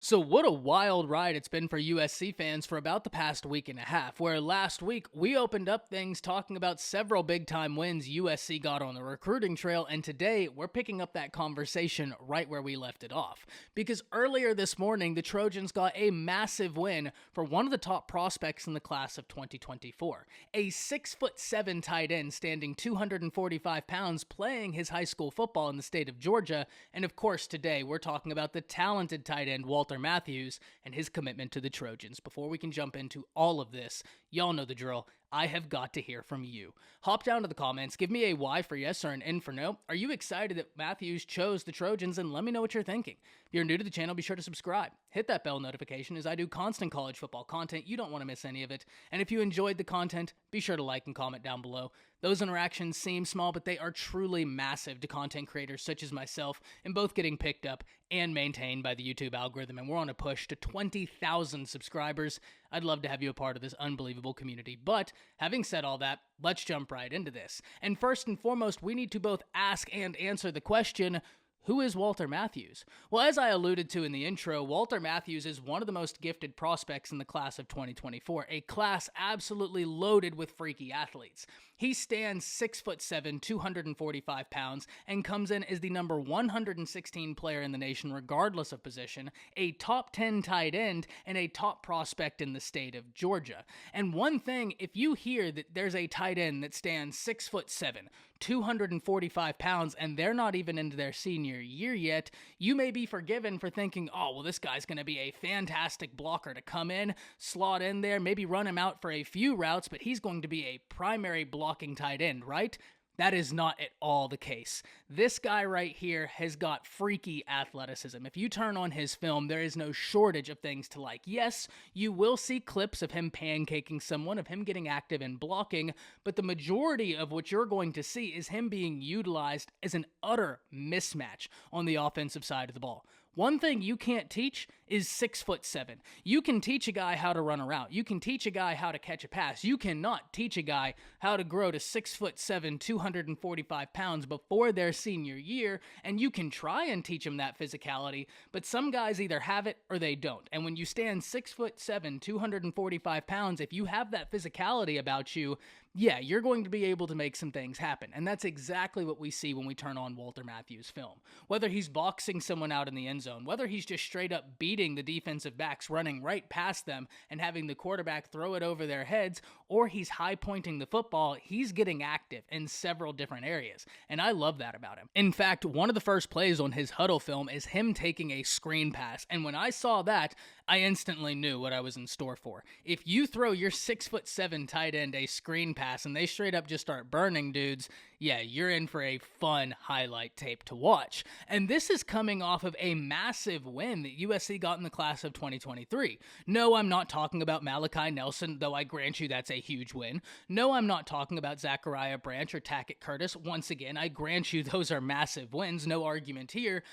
So, what a wild ride it's been for USC fans for about the past week and a half, where last week we opened up things talking about several big time wins USC got on the recruiting trail, and today we're picking up that conversation right where we left it off. Because earlier this morning, the Trojans got a massive win for one of the top prospects in the class of 2024. A 6'7" tight end standing 245 pounds playing his high school football in the state of Georgia, and of course, today we're talking about the talented tight end Walter Matthews and his commitment to the Trojans. Before we can jump into all of this, y'all know the drill. I have got to hear from you. Hop down to the comments, give me a Y for yes or an N for no. Are you excited that Matthews chose the Trojans? And let me know what you're thinking. If you're new to the channel, be sure to subscribe. Hit that bell notification as I do constant college football content. You don't want to miss any of it. And if you enjoyed the content, be sure to like and comment down below. Those interactions seem small, but they are truly massive to content creators such as myself, in both getting picked up and maintained by the YouTube algorithm. And we're on a push to 20,000 subscribers. I'd love to have you a part of this unbelievable community. But having said all that, let's jump right into this. And first and foremost, we need to both ask and answer the question, who is Walter Matthews? Well, as I alluded to in the intro, Walter Matthews is one of the most gifted prospects in the class of 2024, a class absolutely loaded with freaky athletes. He stands 6'7", 245 pounds, and comes in as the number 116 player in the nation regardless of position, a top 10 tight end, and a top prospect in the state of Georgia. And one thing, if you hear that there's a tight end that stands 6'7", 245 pounds, and they're not even into their senior year yet, you may be forgiven for thinking, oh, well, this guy's going to be a fantastic blocker to come in, slot in there, maybe run him out for a few routes, but he's going to be a primary blocking tight end, right? That is not at all the case. This guy right here has got freaky athleticism. If you turn on his film, there is no shortage of things to like. Yes, you will see clips of him pancaking someone, of him getting active and blocking, but the majority of what you're going to see is him being utilized as an utter mismatch on the offensive side of the ball. One thing you can't teach is 6'7". You can teach a guy how to run a route. You can teach a guy how to catch a pass. You cannot teach a guy how to grow to 6'7", 245 pounds before their senior year, and you can try and teach them that physicality, but some guys either have it or they don't. And when you stand 6'7", 245 pounds, if you have that physicality about you, yeah, you're going to be able to make some things happen. And that's exactly what we see when we turn on Walter Matthews' film. Whether he's boxing someone out in the end zone, whether he's just straight up beating the defensive backs, running right past them and having the quarterback throw it over their heads, or he's high pointing the football, he's getting active in several different areas. And I love that about him. In fact, one of the first plays on his huddle film is him taking a screen pass. And when I saw that, I instantly knew what I was in store for. If you throw your 6'7" tight end a screen pass and they straight up just start burning dudes, yeah, you're in for a fun highlight tape to watch. And this is coming off of a massive win that USC got in the class of 2023. No, I'm not talking about Malachi Nelson, though I grant you that's a huge win. No, I'm not talking about Zachariah Branch or Tackett Curtis. Once again, I grant you those are massive wins, no argument here.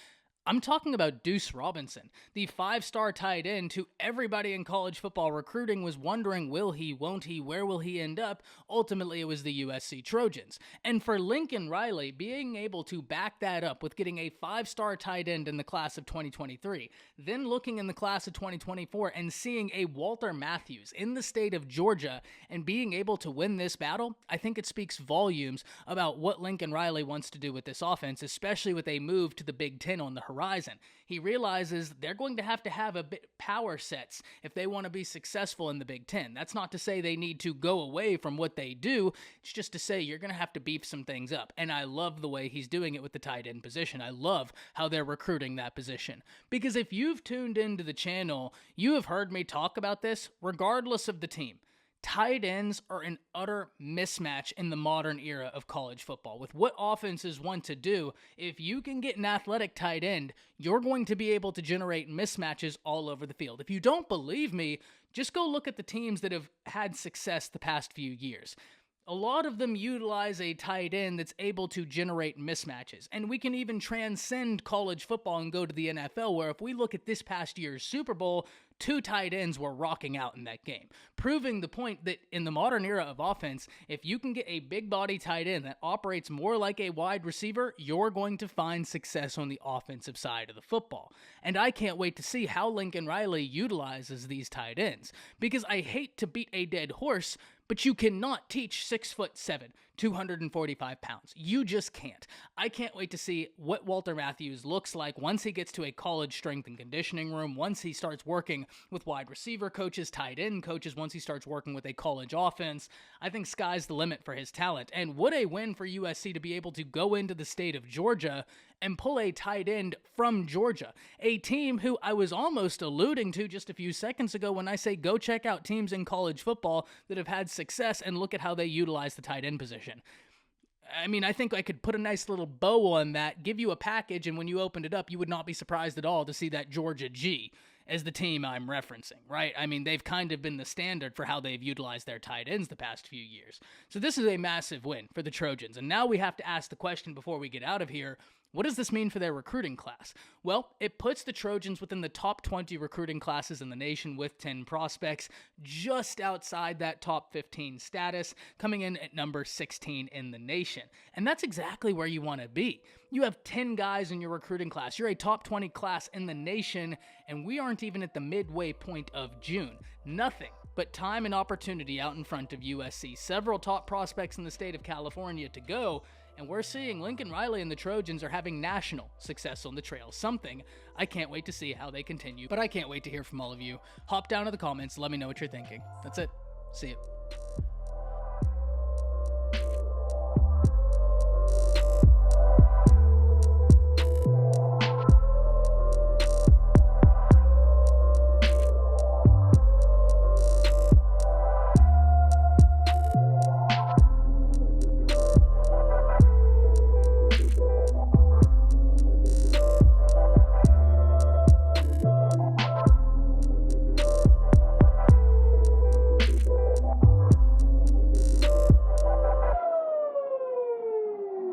I'm talking about Deuce Robinson, the 5-star tight end who everybody in college football recruiting was wondering, will he, won't he, where will he end up? Ultimately, it was the USC Trojans. And for Lincoln Riley, being able to back that up with getting a 5-star tight end in the class of 2023, then looking in the class of 2024 and seeing a Walter Matthews in the state of Georgia and being able to win this battle, I think it speaks volumes about what Lincoln Riley wants to do with this offense, especially with a move to the Big Ten on the horizon. He realizes they're going to have a bit power sets if they want to be successful in the Big Ten. That's not to say they need to go away from what they do. It's just to say you're going to have to beef some things up. And I love the way he's doing it with the tight end position. I love how they're recruiting that position. Because if you've tuned into the channel, you have heard me talk about this regardless of the team. Tight ends are an utter mismatch in the modern era of college football. With what offenses want to do, if you can get an athletic tight end, you're going to be able to generate mismatches all over the field. If you don't believe me, just go look at the teams that have had success the past few years. A lot of them utilize a tight end that's able to generate mismatches. And we can even transcend college football and go to the NFL, where if we look at this past year's Super Bowl, 2 tight ends were rocking out in that game, proving the point that in the modern era of offense, if you can get a big body tight end that operates more like a wide receiver, you're going to find success on the offensive side of the football. And I can't wait to see how Lincoln Riley utilizes these tight ends, because I hate to beat a dead horse, but you cannot teach 6'7", 245 pounds. You just can't. I can't wait to see what Walter Matthews looks like once he gets to a college strength and conditioning room, once he starts working with wide receiver coaches, tight end coaches, once he starts working with a college offense. I think sky's the limit for his talent. And what a win for USC to be able to go into the state of Georgia and pull a tight end from Georgia, a team who I was almost alluding to just a few seconds ago when I say go check out teams in college football that have had success and look at how they utilize the tight end position. I mean, I think I could put a nice little bow on that, give you a package, and when you opened it up, you would not be surprised at all to see that Georgia G as the team I'm referencing, right? I mean, they've kind of been the standard for how they've utilized their tight ends the past few years. So this is a massive win for the Trojans. And now we have to ask the question before we get out of here, what does this mean for their recruiting class? Well, it puts the Trojans within the top 20 recruiting classes in the nation with 10 prospects, just outside that top 15 status, coming in at number 16 in the nation. And that's exactly where you want to be. You have 10 guys in your recruiting class. You're a top 20 class in the nation, and we aren't even at the midway point of June. Nothing but time and opportunity out in front of USC. Several top prospects in the state of California to go, and we're seeing Lincoln Riley and the Trojans are having national success on the trail. Something I can't wait to see how they continue, but I can't wait to hear from all of you. Hop down to the comments, let me know what you're thinking. That's it. See you.